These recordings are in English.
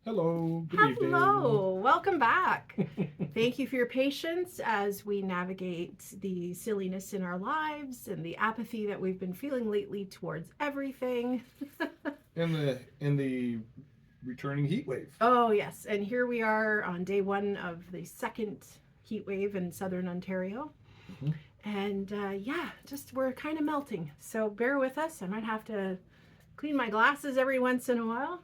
Hello, good evening. Hello, welcome back. Thank you for your patience as we navigate the silliness in our lives and the apathy that we've been feeling lately towards everything. And the returning heat wave. Oh, yes, and here we are on day one of the second heat wave in southern Ontario. Mhm. And yeah, just we're kind of melting. So bear with us. I might have to clean my glasses every once in a while.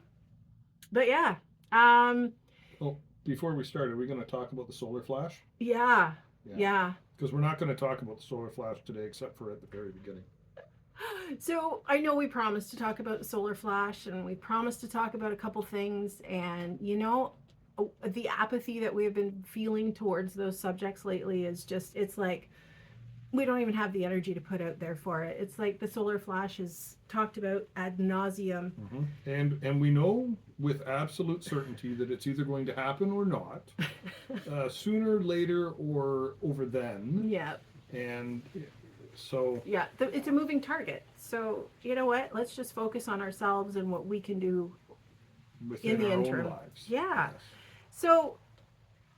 But yeah, um, Well, before we start, are we going to talk about the solar flash? yeah, Yeah. yeah. Because we're not going to talk about the solar flash today, except for at the very beginning. So I know we promised to talk about solar flash and we promised to talk about a couple things, and the apathy that we have been feeling towards those subjects lately is just, it's like we don't even have the energy to put out there for it. It's like the solar flash is talked about ad nauseum. And we know with absolute certainty that it's either going to happen or not, sooner, later, or over then. Yeah. And so, Yeah, it's a moving target. So you know what? Let's just focus on ourselves and what we can do within in the our own interim. lives. Yeah. Yes. So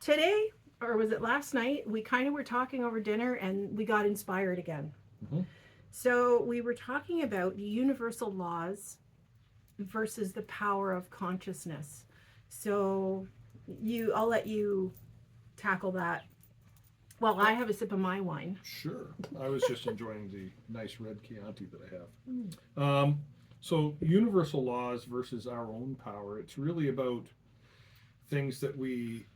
today, or was it last night, we kind of were talking over dinner and we got inspired again. Mhm. So we were talking about universal laws versus the power of consciousness. So I'll let you tackle that. Well, I have a sip of my wine. Sure. I was just enjoying the nice red Chianti that I have. So, universal laws versus our own power, it's really about things that we,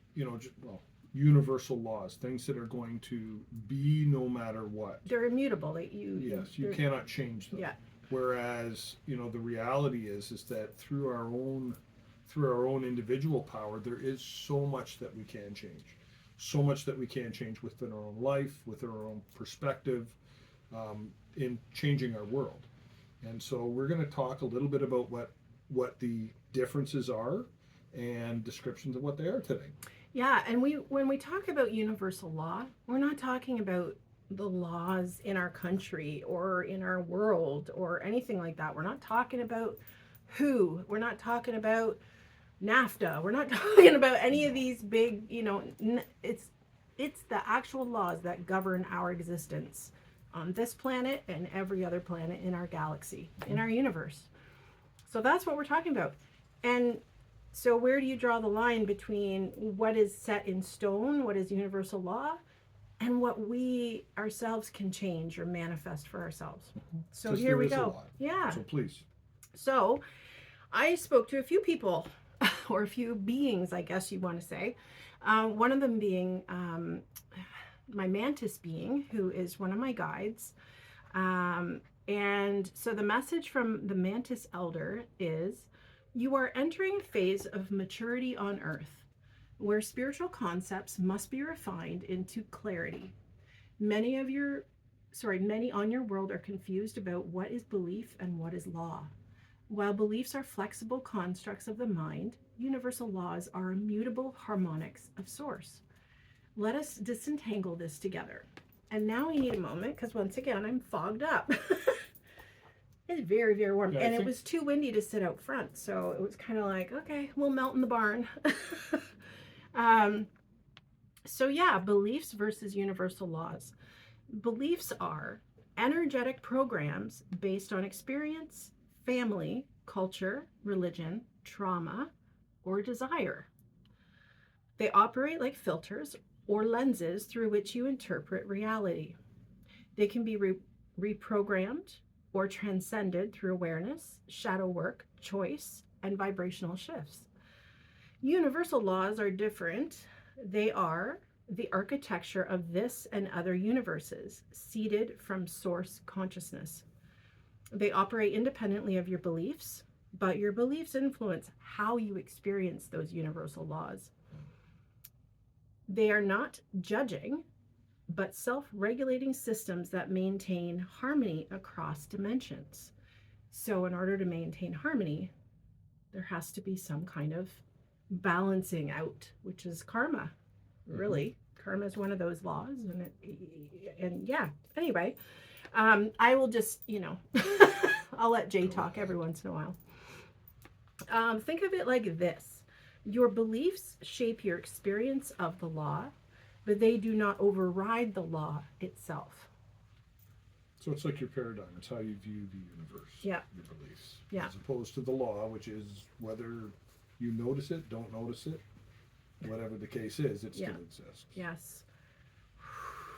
universal laws, things that are going to be no matter what. They're immutable. That Yes, you cannot change them. Yeah. Whereas, the reality is that through our own individual power, there is so much that we can change. So much that we can change within our own life, within our own perspective, in changing our world. And so we're going to talk a little bit about what the differences are and descriptions of what they are today. Yeah, and when we talk about universal law, we're not talking about the laws in our country or in our world or anything like that. We're not talking about who. We're not talking about NAFTA. We're not talking about any of these big, it's the actual laws that govern our existence on this planet and every other planet in our galaxy, in our universe. So that's what we're talking about. And so where do you draw the line between what is set in stone, what is universal law, and what we ourselves can change or manifest for ourselves? So Because here there we is a go. lot. Yeah. So please. So I spoke to a few people, or a few beings, I guess you want to say. One of them being my mantis being, who is one of my guides. And so the message from the mantis elder is, you are entering a phase of maturity on earth, where spiritual concepts must be refined into clarity. Many on your world are confused about what is belief and what is law. While beliefs are flexible constructs of the mind, universal laws are immutable harmonics of source. Let us disentangle this together. And now we need a moment because once again I'm fogged up. It's very, very warm. Yeah, and it was too windy to sit out front. So it was kind of like, okay, we'll melt in the barn. So yeah, beliefs versus universal laws. Beliefs are energetic programs based on experience, family, culture, religion, trauma, or desire. They operate like filters or lenses through which you interpret reality. They can be reprogrammed or transcended through awareness, shadow work, choice, and vibrational shifts. Universal laws are different. They are the architecture of this and other universes, seeded from source consciousness. They operate independently of your beliefs, but your beliefs influence how you experience those universal laws. They are not judging, but self-regulating systems that maintain harmony across dimensions. So in order to maintain harmony, there has to be some kind of balancing out, which is karma. Really, karma is one of those laws, and yeah. Anyway, I will just, I'll let Jay talk every once in a while. Think of it like this: Your beliefs shape your experience of the law, but they do not override the law itself. So it's like your paradigm. It's how you view the universe. Yeah. Your beliefs. Yeah. As opposed to the law, which is whether you notice it, don't notice it, whatever the case is, it still exists. Yes.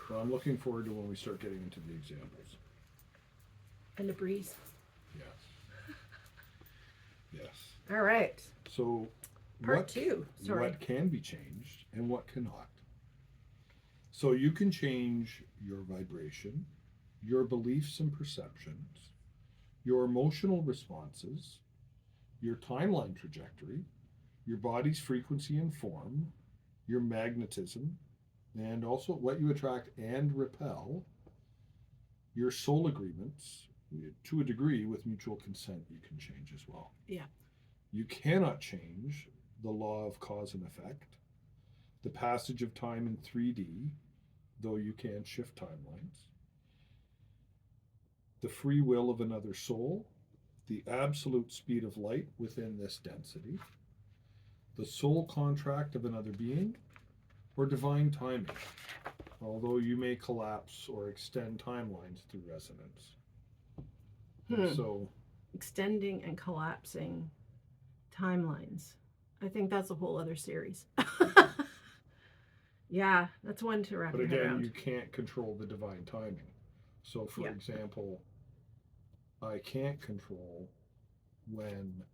So I'm looking forward to when we start getting into the examples. And a breeze. Yes. Yes. All right. So Part 2. Sorry. What can be changed and what cannot. So you can change your vibration, your beliefs and perceptions, your emotional responses, your timeline trajectory, your body's frequency and form, your magnetism, and also what you attract and repel, your soul agreements. To a degree, with mutual consent, you can change as well. Yeah. You cannot change the law of cause and effect, the passage of time in 3D, though you can shift timelines, the free will of another soul, the absolute speed of light within this density, the soul contract of another being, or divine timing, although you may collapse or extend timelines through resonance. So, extending and collapsing timelines. I think that's a whole other series. Yeah, that's one to wrap but your head again, around. you can't control the divine timing. So, for example, I can't control when,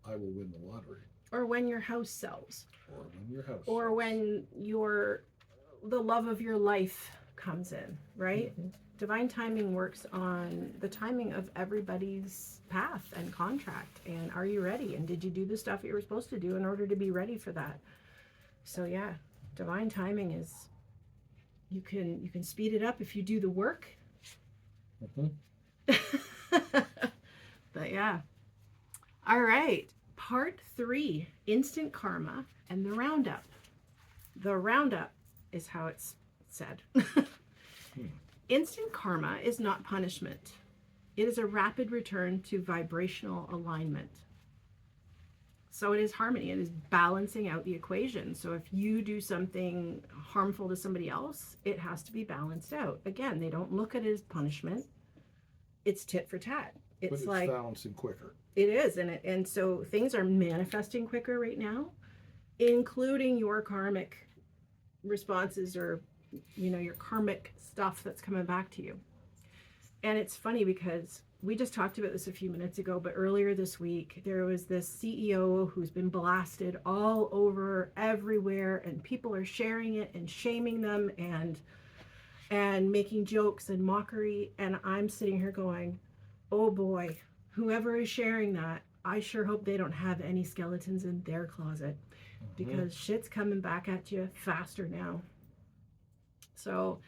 I will win the lottery. Or when your house sells. Or when your house Or sells. when the love of your life comes in, right? Mm-hmm. Divine timing works on the timing of everybody's path and contract. And are you ready? And did you do the stuff you were supposed to do in order to be ready for that? So yeah, divine timing is, you can speed it up if you do the work. Mm-hmm. But yeah. All right. Part 3, instant karma and the roundup. The roundup is how it's said. Instant karma is not punishment. It is a rapid return to vibrational alignment. So it is harmony. It is balancing out the equation. So if you do something harmful to somebody else, it has to be balanced out. Again, they don't look at it as punishment. It's tit for tat. It's like balancing quicker. It is, and so things are manifesting quicker right now, including your karmic responses or your karmic stuff that's coming back to you. And it's funny because we just talked about this a few minutes ago, but earlier this week there was this CEO who's been blasted all over everywhere, and people are sharing it and shaming them and making jokes and mockery, and I'm sitting here going, oh boy, whoever is sharing that, I sure hope they don't have any skeletons in their closet, because shit's coming back at you faster now. So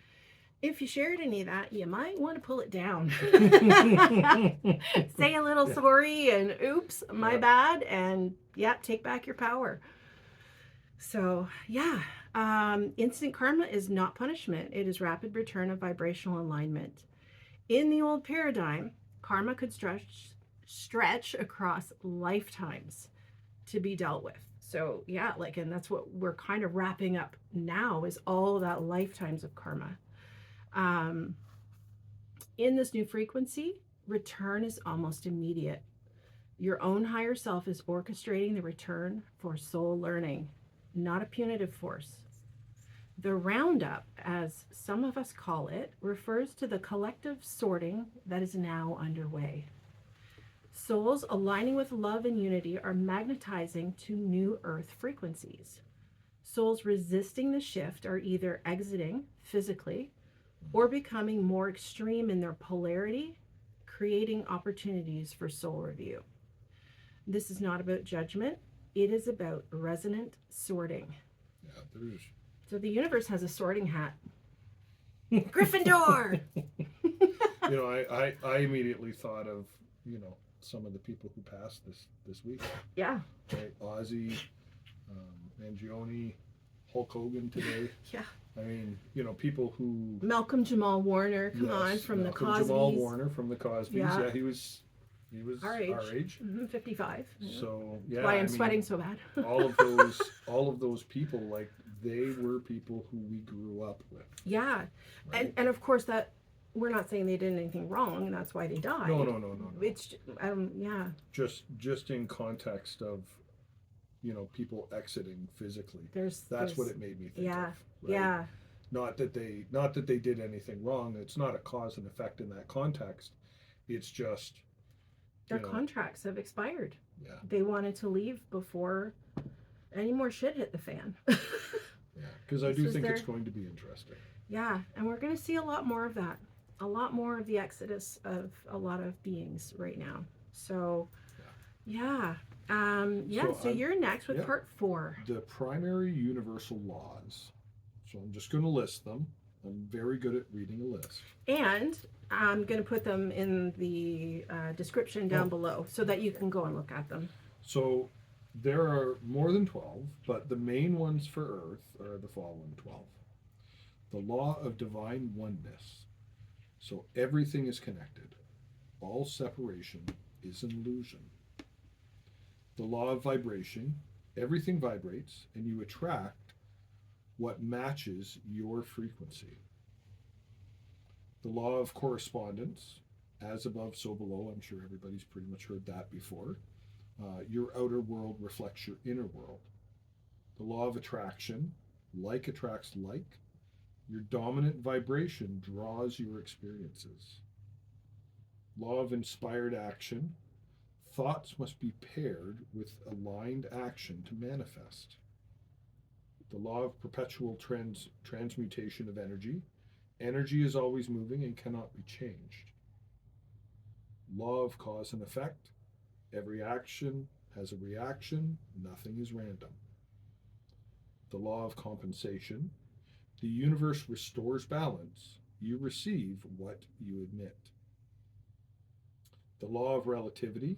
if you shared any of that, you might want to pull it down. Say a little sorry and oops, my bad, and take back your power. So instant karma is not punishment. It is rapid return of vibrational alignment. In the old paradigm, karma could stretch across lifetimes to be dealt with. So and that's what we're kind of wrapping up now, is all that lifetimes of karma. In this new frequency, return is almost immediate. Your own higher self is orchestrating the return for soul learning, not a punitive force. The roundup, as some of us call it, refers to the collective sorting that is now underway. Souls aligning with love and unity are magnetizing to new earth frequencies. Souls resisting the shift are either exiting physically or becoming more extreme in their polarity, creating opportunities for soul review. This is not about judgment. It is about resonant sorting. Yeah, there's... So the universe has a sorting hat. Gryffindor! I immediately thought of, some of the people who passed this week. Yeah. Right? Ozzy, Mangione, Hulk Hogan today. Yeah. I mean, people who... Malcolm Jamal Warner, from the Cosbys. Jamal Warner from the Cosbys. Yeah, he was He was our age. 55. Yeah. So That's why I'm sweating so bad. all of those people, like, they were people who we grew up with. Yeah, Right? and of course that we're not saying they did anything wrong, and that's why they died. No. It's yeah. Just in context of, people exiting physically. That's There's what it made me think yeah, of. Right? yeah. Not that they did anything wrong. It's not a cause and effect in that context. It's just Their contracts have expired. Yeah. They wanted to leave before any more shit hit the fan. Yeah, because I do think it's going to be interesting. Yeah, and we're going to see a lot more of that. A lot more of the exodus of a lot of beings right now. So, yeah. So you're next with part 4. The primary universal laws. So I'm just going to list them. I'm very good at reading a list. And I'm going to put them in the description down below so that you can go and look at them. So there are more than 12, but the main ones for Earth are the following 12. The law of divine oneness. So everything is connected. All separation is an illusion. The law of vibration. Everything vibrates, and you attract what matches your frequency. The law of correspondence. As above, so below. I'm sure everybody's pretty much heard that before. Your outer world reflects your inner world. The law of attraction. Like attracts like. Your dominant vibration draws your experiences. Law of inspired action. Thoughts must be paired with aligned action to manifest. The law of perpetual transmutation of energy. Energy is always moving and cannot be changed. Law of cause and effect. Every action has a reaction. Nothing is random. The law of compensation. The universe restores balance. You receive what you emit. The law of relativity.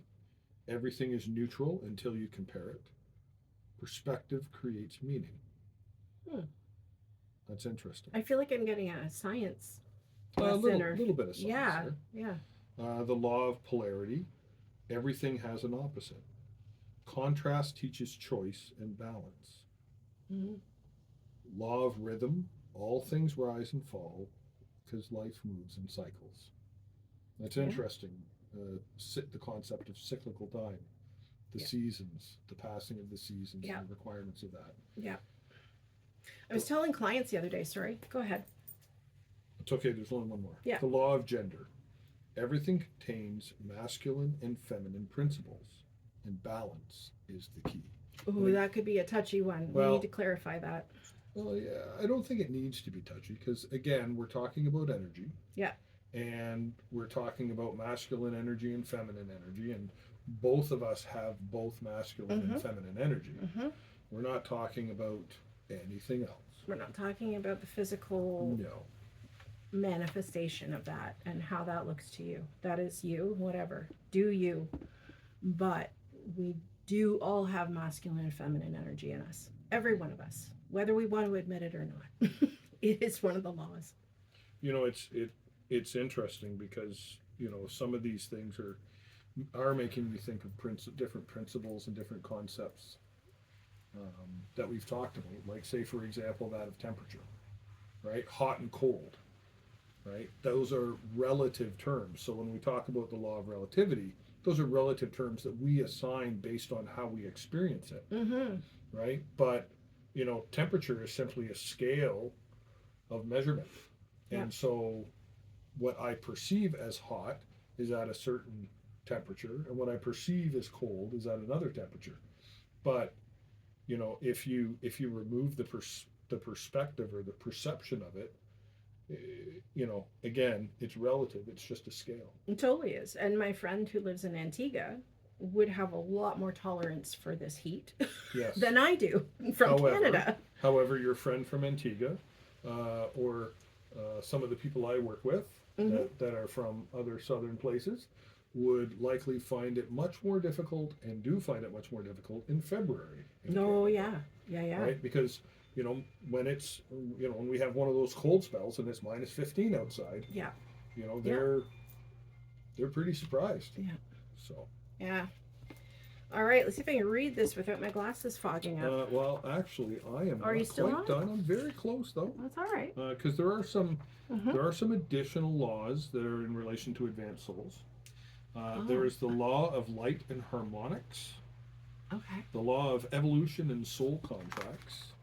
Everything is neutral until you compare it. Perspective creates meaning. That's interesting. I feel like I'm getting a science A lesson. little bit of science there. Yeah. The law of polarity. Everything has an opposite. Contrast teaches choice and balance. Mm-hmm. Law of rhythm. All things rise and fall because life moves in cycles. That's interesting. The concept of cyclical time, the seasons, the passing of the seasons, and the requirements of that. Yeah. I was telling clients the other day, sorry, go ahead. It's okay, there's only one more. Yeah. The law of gender. Everything contains masculine and feminine principles, and balance is the key. Oh, that could be a touchy one. We need to clarify that. Well, yeah, I don't think it needs to be touchy because, again, we're talking about energy. Yeah. And we're talking about masculine energy and feminine energy, and both of us have both masculine and feminine energy. Mm-hmm. We're not talking about anything else. We're not talking about the physical manifestation of that and how that looks to you. That is you, whatever. Do you. But we do all have masculine and feminine energy in us. Every one of us, whether we want to admit it or not. It is one of the laws. It's interesting because, some of these things are making me think of different principles and different concepts that we've talked about. Like, say, for example, that of temperature, right? Hot and cold, right? Those are relative terms. So when we talk about the law of relativity, those are relative terms that we assign based on how we experience it, right? But, temperature is simply a scale of measurement. And so what I perceive as hot is at a certain temperature, and what I perceive as cold is at another temperature. But if you remove the perspective or the perception of it, again, it's relative. It's just a scale. It totally is. And my friend who lives in Antigua would have a lot more tolerance for this heat than I do from Canada. However, your friend from Antigua, or some of the people I work with that are from other southern places, would likely find it much more difficult, and do find it much more difficult in February. Yeah. Right? Because, when it's, when we have one of those cold spells and it's -15 outside, they're pretty surprised. Yeah. So. Yeah. All right, let's see if I can read this without my glasses fogging up. Well, actually, I am Are not you still quite on? done. I'm very close though, That's all right. because there are some Mm-hmm. additional laws that are in relation to advanced souls. Oh, There is the law of light and harmonics, okay. the law of evolution and soul contracts,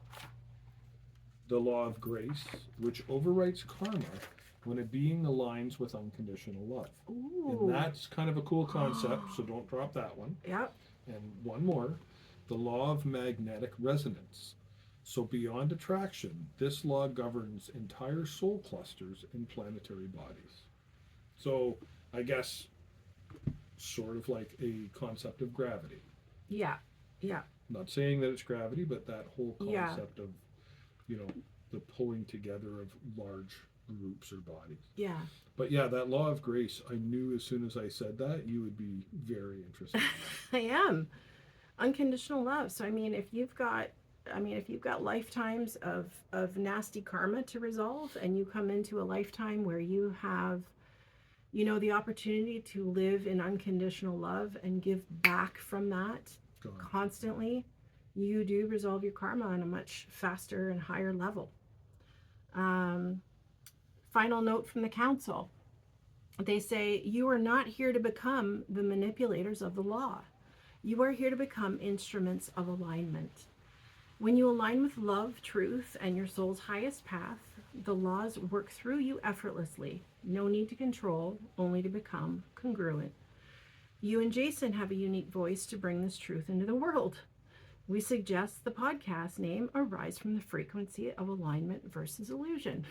the law of grace, which overwrites karma when a being aligns with unconditional love. Ooh. And that's kind of a cool concept, so don't drop that one. Yep. And one more, the law of magnetic resonance. So beyond attraction, this law governs entire soul clusters in planetary bodies. So I guess sort of like a concept of gravity. Yeah. Yeah. Not saying that it's gravity, but that whole Yeah. concept of, you know, the pulling together of large groups or bodies. Yeah. But yeah, that law of grace, I knew as soon as I said that, you would be very interested in that. I am. Unconditional love. So if you've got lifetimes of nasty karma to resolve, and you come into a lifetime where you have, the opportunity to live in unconditional love and give back from that God. constantly, you do resolve your karma on a much faster and higher level. Final note from the council. They say, you are not here to become the manipulators of the law. You are here to become instruments of alignment. When you align with love, truth, and your soul's highest path, the laws work through you effortlessly. No need to control, only to become congruent. You and Jason have a unique voice to bring this truth into the world. We suggest the podcast name arise from the frequency of alignment versus illusion.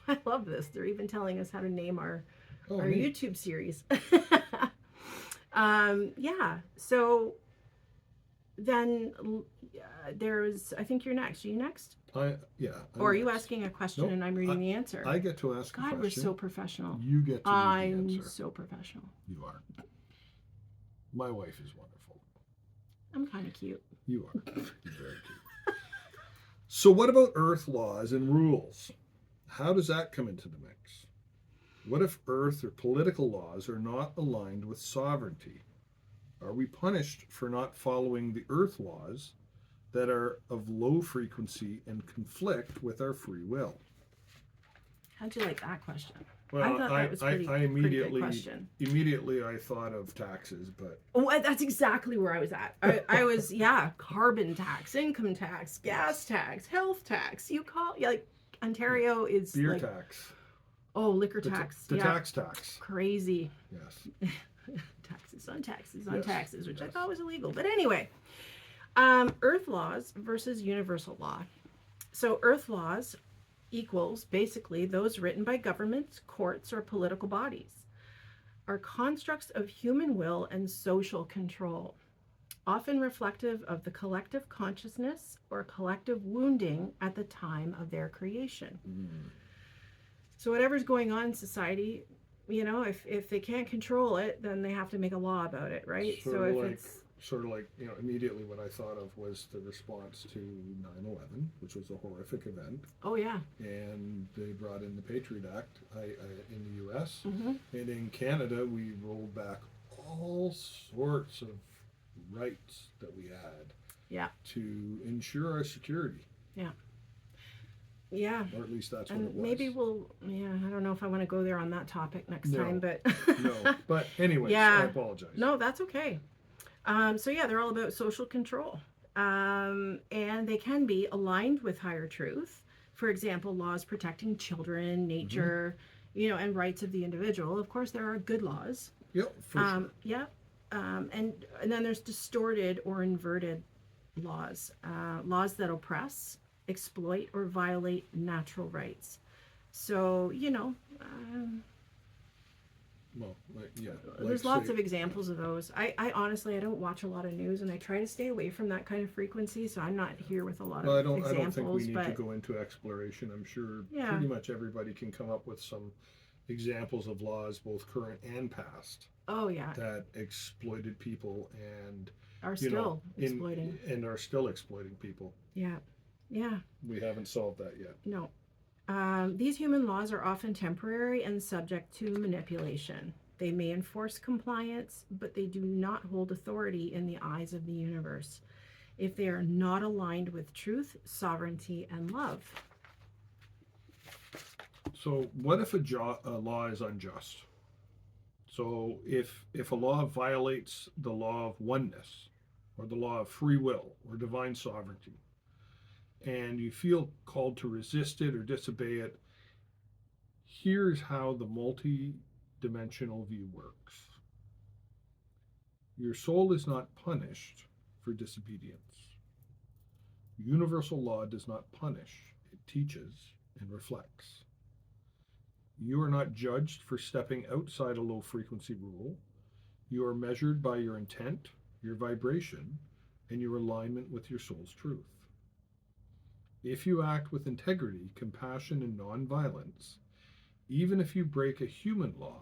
I love this. They're even telling us how to name our neat. YouTube series. Yeah. So then there's, I think you're next. Are you next? I'm Or are you next. asking a question Nope, and I'm reading the answer? I get to ask a God, question. we're so professional. You get to read I'm the answer. so professional. You are. My wife is wonderful. I'm kind of cute. You are. You're very cute. So what about earth laws and rules? How does that come into the mix? What if earth or political laws are not aligned with sovereignty? Are we punished for not following the earth laws that are of low frequency and conflict with our free will? How'd you like that question? Well, I thought that was I pretty good question. Immediately I thought of taxes, but Oh, that's exactly where I was at. I was, carbon tax, income tax, gas tax, health tax. Ontario is beer tax. Oh, liquor tax. The tax. Crazy. Yes. Taxes on taxes on Yes. taxes, which I Yes. thought was illegal. But anyway, earth laws versus universal law. So earth laws equals basically those written by governments, courts, or political bodies, are constructs of human will and social control, often reflective of the collective consciousness or collective wounding at the time of their creation. So whatever's going on in society, if they can't control it, then they have to make a law about it, right? Sort of like, immediately what I thought of was the response to 9/11, which was a horrific event. Oh, yeah. And they brought in the Patriot Act in the U.S. Mm-hmm. And in Canada, we rolled back all sorts of rights that we had to ensure our security. Yeah. Yeah. Or at least that's what And it was. maybe I don't know if I want to go there on that topic next time, but. No. But anyways, Yeah. I apologize. No, that's okay. They're all about social control. And they can be aligned with higher truth. For example, laws protecting children, nature, and rights of the individual. Of course, there are good laws. Yep, for sure. Yeah. And then there's distorted or inverted laws. Laws that oppress, exploit, or violate natural rights. So, there's lots of examples of those. I honestly, I don't watch a lot of news, and I try to stay away from that kind of frequency, so I'm not here with a lot of examples. I don't think we need to go into exploration. I'm sure pretty much everybody can come up with some examples of laws, both current and past. Oh, yeah. That exploited people and are still exploiting. And are still exploiting people. Yeah. Yeah. We haven't solved that yet. No. These human laws are often temporary and subject to manipulation. They may enforce compliance, but they do not hold authority in the eyes of the universe if they are not aligned with truth, sovereignty, and love. So what if a law is unjust? So if a law violates the law of oneness, or the law of free will, or divine sovereignty, and you feel called to resist it or disobey it, here's how the multi-dimensional view works. Your soul is not punished for disobedience. Universal law does not punish, it teaches and reflects. You are not judged for stepping outside a low frequency rule. You are measured by your intent, your vibration, and your alignment with your soul's truth. If you act with integrity, compassion, and nonviolence, even if you break a human law,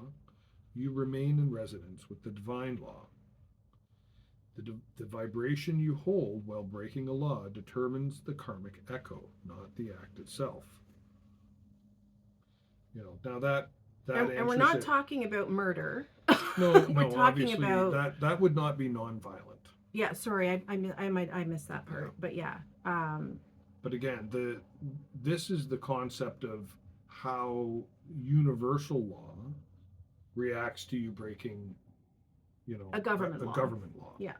you remain in resonance with the divine law. The vibration you hold while breaking a law determines the karmic echo, not the act itself. Now that And we're not talking about murder. No, we're talking obviously about that would not be nonviolent. Yeah, sorry, I missed that part, but yeah. But again, this is the concept of how universal law reacts to you breaking, A government law. government law. Yeah.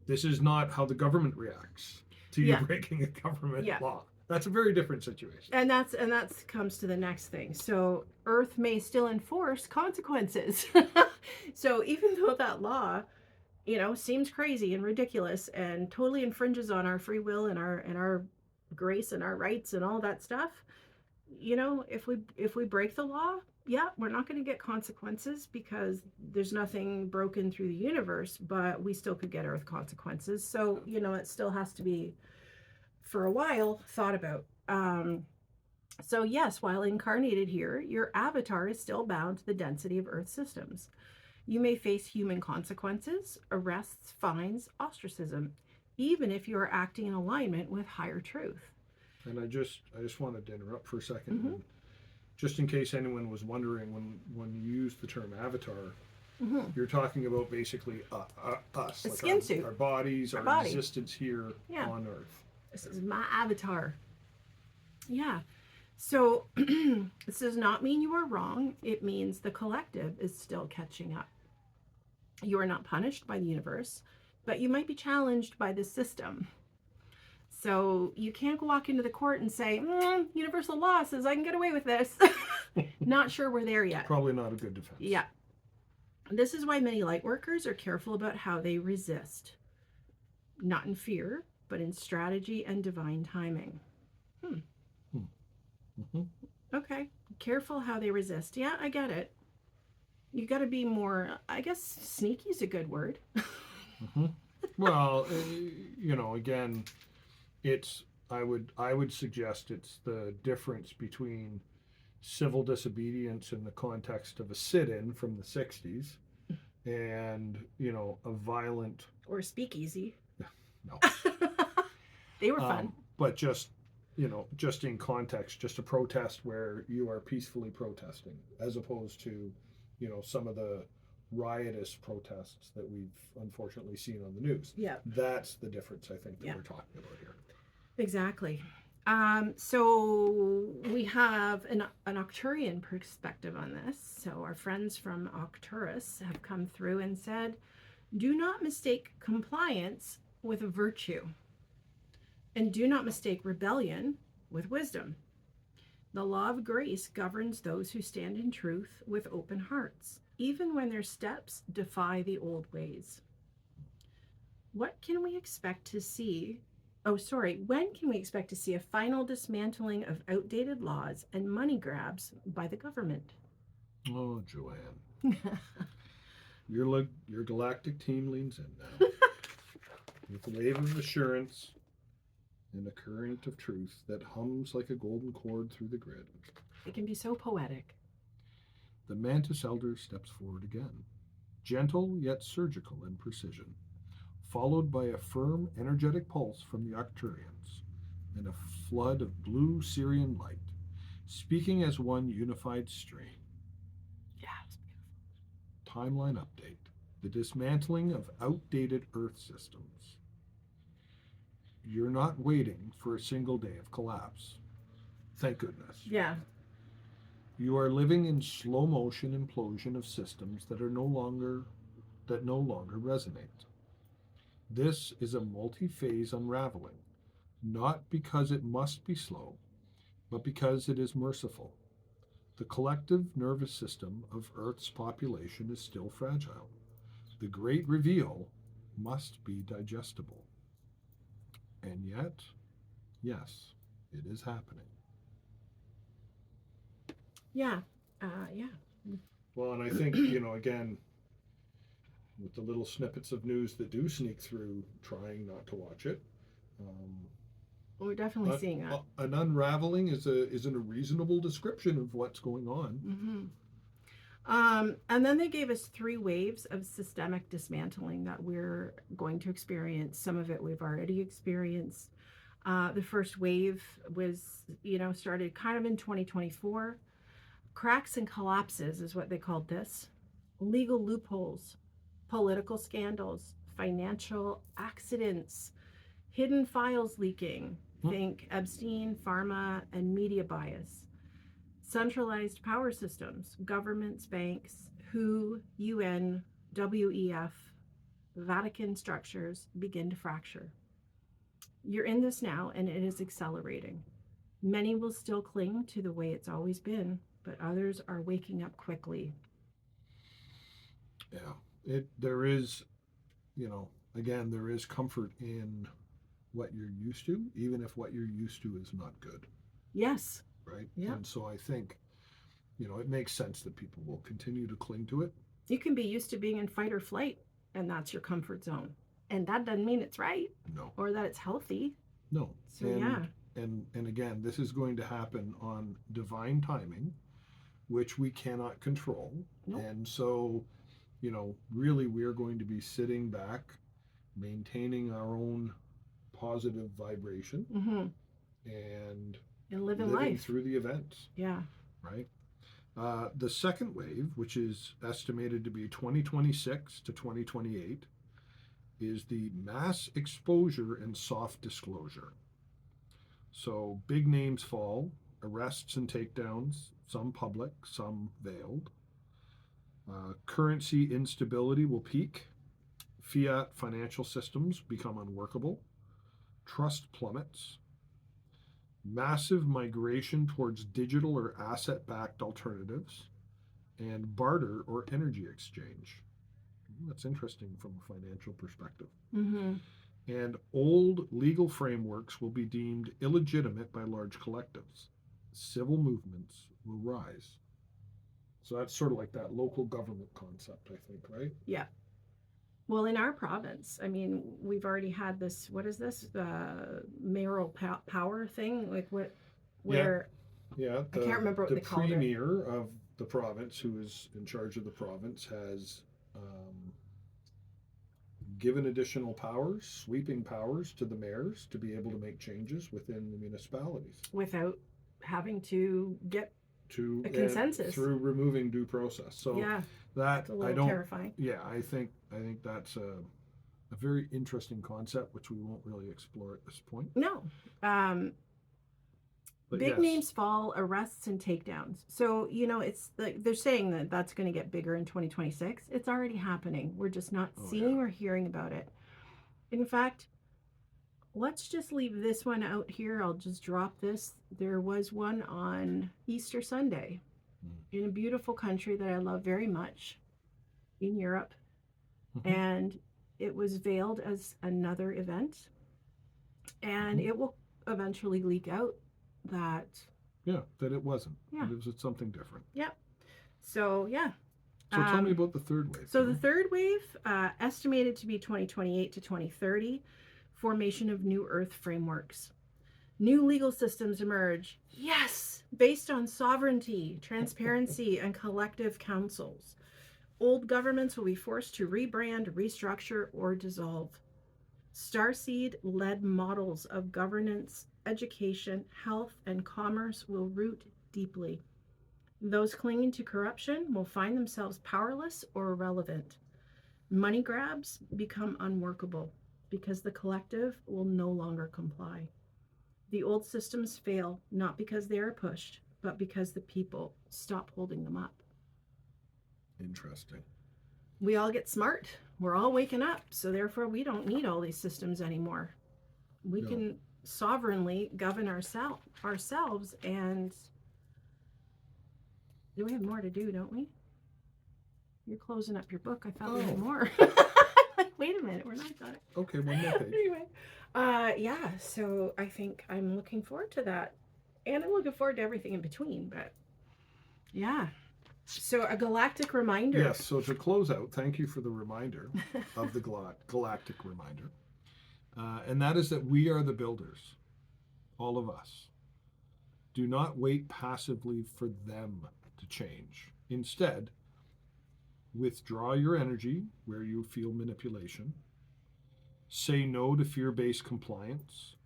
This is not how the government reacts to you breaking a government law. That's a very different situation. And that's comes to the next thing. So Earth may still enforce consequences. So even though that law, seems crazy and ridiculous and totally infringes on our free will and our grace and our rights and all that stuff, if we break the law, we're not going to get consequences because there's nothing broken through the universe, but we still could get Earth consequences. So, it still has to be, for a while, thought about. So yes, while incarnated here, your avatar is still bound to the density of Earth systems. You may face human consequences, arrests, fines, ostracism, even if you are acting in alignment with higher truth. And I just wanted to interrupt for a second. Just in case anyone was wondering, when you use the term avatar, you're talking about basically us, A like skin suit. Our bodies, our existence here on Earth. This is my avatar. Yeah. So this does not mean you are wrong. It means the collective is still catching up. You are not punished by the universe, but you might be challenged by the system. So you can't walk into the court and say, universal law says I can get away with this. Not sure we're there yet. Probably not a good defense. Yeah. This is why many light workers are careful about how they resist. Not in fear, but in strategy and divine timing. Okay. Careful how they resist. Yeah, I get it. You got to be more, I guess sneaky is a good word. Well, again, I would suggest it's the difference between civil disobedience in the context of a sit-in from the 60s and, a violent... Or speakeasy. No. They were fun. But just in context, just a protest where you are peacefully protesting, as opposed to, some of the riotous protests that we've unfortunately seen on the news. Yeah. That's the difference, I think, that we're talking about here. Exactly. So we have an Arcturian perspective on this. So our friends from Arcturus have come through and said, do not mistake compliance with virtue, and do not mistake rebellion with wisdom. The law of grace governs those who stand in truth with open hearts, even when their steps defy the old ways. What can we expect to see? When can we expect to see a final dismantling of outdated laws and money grabs by the government? Oh, Joanne. Your galactic team leans in now. With a wave of assurance and a current of truth that hums like a golden cord through the grid. It can be so poetic. The Mantis Elder steps forward again, gentle yet surgical in precision, followed by a firm, energetic pulse from the Arcturians and a flood of blue Syrian light, speaking as one unified strain. Yeah, it's beautiful. timeline update, the dismantling of outdated Earth systems. You're not waiting for a single day of collapse. Thank goodness. Yeah. You are living in slow motion implosion of systems that no longer resonate. This is a multi-phase unraveling, not because it must be slow, but because it is merciful. The collective nervous system of Earth's population is still fragile. The great reveal must be digestible. And yet, yes, it is happening. Yeah. Yeah. Well, and I think, again, with the little snippets of news that do sneak through, trying not to watch it. We're definitely seeing that. An unraveling isn't a reasonable description of what's going on. And then they gave us 3 waves of systemic dismantling that we're going to experience. Some of it we've already experienced. The first wave was, started kind of in 2024. Cracks and collapses is what they called this. Legal loopholes, political scandals, financial accidents, hidden files leaking. Think Epstein, pharma, and media bias. Centralized power systems, governments, banks, WHO, UN, WEF, Vatican structures begin to fracture. You're in this now, and it is accelerating. Many will still cling to the way it's always been, but others are waking up quickly. Yeah, there is, again, there is comfort in what you're used to, even if what you're used to is not good. Yes. Right? Yeah. And so I think, it makes sense that people will continue to cling to it. You can be used to being in fight or flight, and that's your comfort zone. And that doesn't mean it's right. No. Or that it's healthy. No. So, yeah. And again, this is going to happen on divine timing, which we cannot control. Nope. And so, really we're going to be sitting back, maintaining our own positive vibration, and living living life through the events. Yeah. Right? The second wave, which is estimated to be 2026 to 2028, is the mass exposure and soft disclosure. So big names fall, arrests and takedowns, some public, some veiled. Currency instability will peak. Fiat financial systems become unworkable. Trust plummets. Massive migration towards digital or asset-backed alternatives, and barter or energy exchange. That's interesting from a financial perspective. And old legal frameworks will be deemed illegitimate by large collectives. Civil movements will rise. So that's sort of like that local government concept, I think, right? Yeah. Well, in our province, I mean, we've already had this, what is this? Mayoral power thing? Like what, where, yeah, I can't remember what they called it. The premier of the province, who is in charge of the province, has given additional powers, sweeping powers to the mayors to be able to make changes within the municipalities. Without having to get a consensus. Through removing due process. So yeah, that's a little terrifying. Yeah, I think that's a very interesting concept, which we won't really explore at this point. No. Big names fall, arrests and takedowns. So, it's like they're saying that that's going to get bigger in 2026. It's already happening. We're just not seeing or hearing about it. In fact, let's just leave this one out here. I'll just drop this. There was one on Easter Sunday in a beautiful country that I love very much in Europe. And it was veiled as another event. And it will eventually leak out that it wasn't. It was something different. Yep. So So tell me about the third wave. So the third wave, estimated to be 2028 to 2030, formation of new Earth frameworks. New legal systems emerge. Yes, based on sovereignty, transparency, and collective councils. Old governments will be forced to rebrand, restructure, or dissolve. Starseed-led models of governance, education, health, and commerce will root deeply. Those clinging to corruption will find themselves powerless or irrelevant. Money grabs become unworkable because the collective will no longer comply. The old systems fail not because they are pushed, but because the people stop holding them up. Interesting. We all get smart. We're all waking up. So therefore, we don't need all these systems anymore. We No. can sovereignly govern ourselves. And we have more to do, don't we? You're closing up your book. I thought we had more. Like, wait a minute. We're not done. Okay, one more page. Anyway, yeah. So I think I'm looking forward to that. And I'm looking forward to everything in between. But yeah. So a galactic reminder. Yes, so to close out, thank you for the reminder of the galactic reminder. And that is that we are the builders, all of us. Do not wait passively for them to change. Instead, withdraw your energy where you feel manipulation. Say no to fear-based compliance.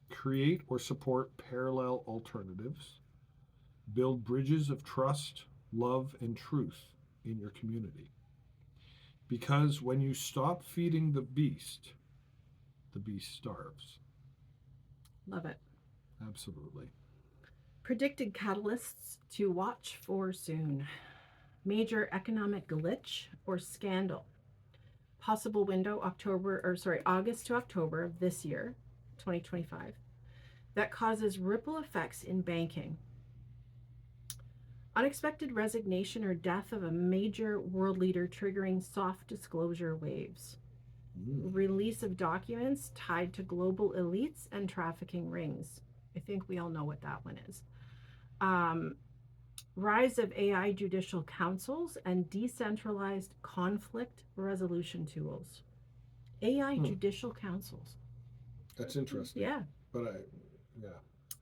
Create or support parallel alternatives. Build bridges of trust, love, and truth in your community. Because when you stop feeding the beast starves. Love it. Absolutely. Predicted catalysts to watch for soon. Major economic glitch or scandal. Possible window August to October of this year, 2025, that causes ripple effects in banking. Unexpected resignation or death of a major world leader triggering soft disclosure waves. Release of documents tied to global elites and trafficking rings. I think we all know what that one is. Rise of AI judicial councils and decentralized conflict resolution tools. AI judicial councils. That's interesting. Yeah. But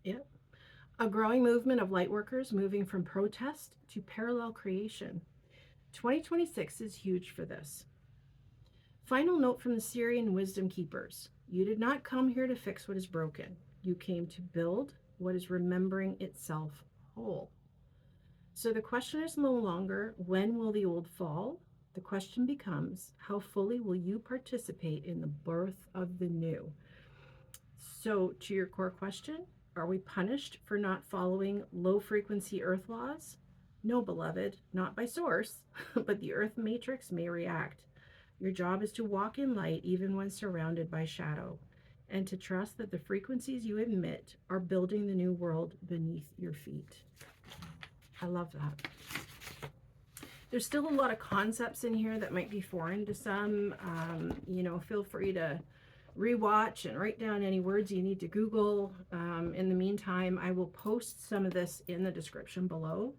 Yeah. A growing movement of lightworkers moving from protest to parallel creation. 2026 is huge for this. Final note from the Syrian wisdom keepers. You did not come here to fix what is broken. You came to build what is remembering itself whole. So the question is no longer, when will the old fall? The question becomes, how fully will you participate in the birth of the new? So to your core question, are we punished for not following low-frequency earth laws? No, beloved, not by source, but the earth matrix may react. Your job is to walk in light even when surrounded by shadow, and to trust that the frequencies you emit are building the new world beneath your feet. I love that. There's still a lot of concepts in here that might be foreign to some. Feel free to rewatch and write down any words you need to Google. In the meantime, I will post some of this in the description below,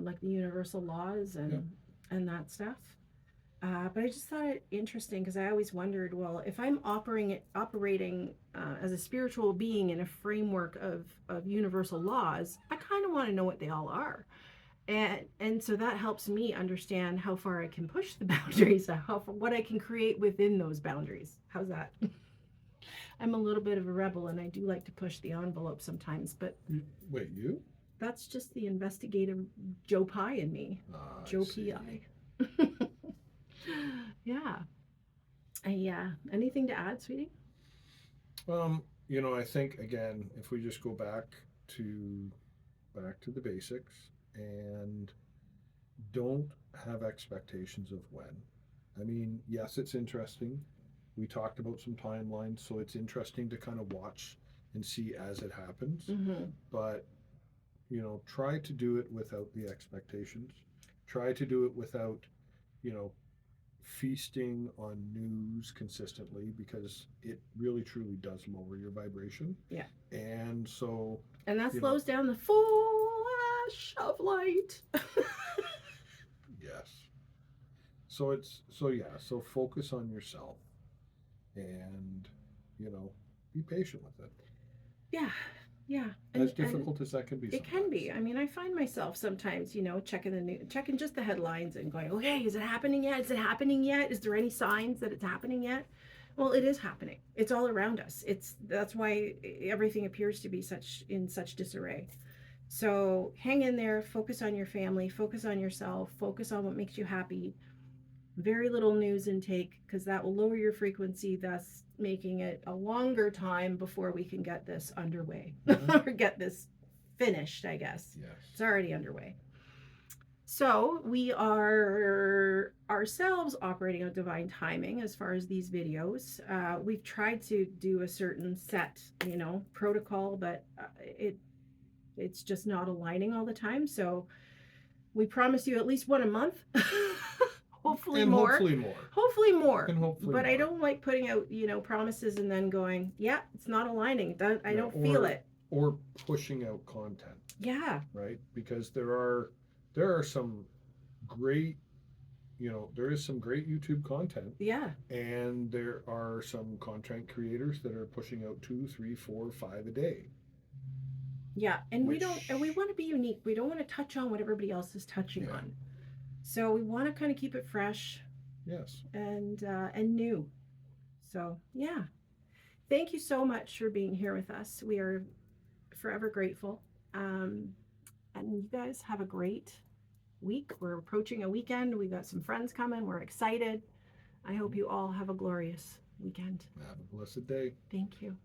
like the universal laws and that stuff. But I just thought it interesting because I always wondered, well, if I'm operating as a spiritual being in a framework of universal laws, I kind of want to know what they all are. And so that helps me understand how far I can push the boundaries, what I can create within those boundaries. How's that? I'm a little bit of a rebel and I do like to push the envelope sometimes, but... Wait, you? That's just the investigative Joe Pye in me. Joe P.I. Yeah. Anything to add, sweetie? I think, again, if we just go back to the basics and don't have expectations of when. I mean, yes, it's interesting. We talked about some timelines, so it's interesting to kind of watch and see as it happens. Mm-hmm. But, try to do it without the expectations. Try to do it without, feasting on news consistently, because it really truly does lower your vibration. Yeah. And so... And that slows down the flash of light. Yes. So focus on yourself and, be patient with it. Yeah. Yeah. As difficult as that can be sometimes. It can be. I mean, I find myself sometimes, checking just the headlines and going, okay, is it happening yet? Is it happening yet? Is there any signs that it's happening yet? Well, it is happening. It's all around us. That's why everything appears to be in such disarray. So hang in there, focus on your family, focus on yourself, focus on what makes you happy. Very little news intake, because that will lower your frequency, thus making it a longer time before we can get this underway or get this finished, I guess. Yes. It's already underway. So we are ourselves operating on divine timing as far as these videos. We've tried to do a certain set, protocol, but it's just not aligning all the time. So we promise you at least one a month. Hopefully and more. Hopefully more. Hopefully more. And hopefully but more. I don't like putting out, promises and then going, yeah, it's not aligning. I don't feel it. Or pushing out content. Yeah. Right? Because there are some great, there is some great YouTube content. Yeah. And there are some content creators that are pushing out 2, 3, 4, 5 a day. Yeah, and we want to be unique. We don't want to touch on what everybody else is touching on. So we want to kind of keep it fresh. Yes. And new. So, yeah. Thank you so much for being here with us. We are forever grateful. And you guys have a great week. We're approaching a weekend. We've got some friends coming. We're excited. I hope you all have a glorious weekend. Have a blessed day. Thank you.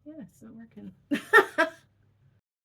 Yeah, it's not working.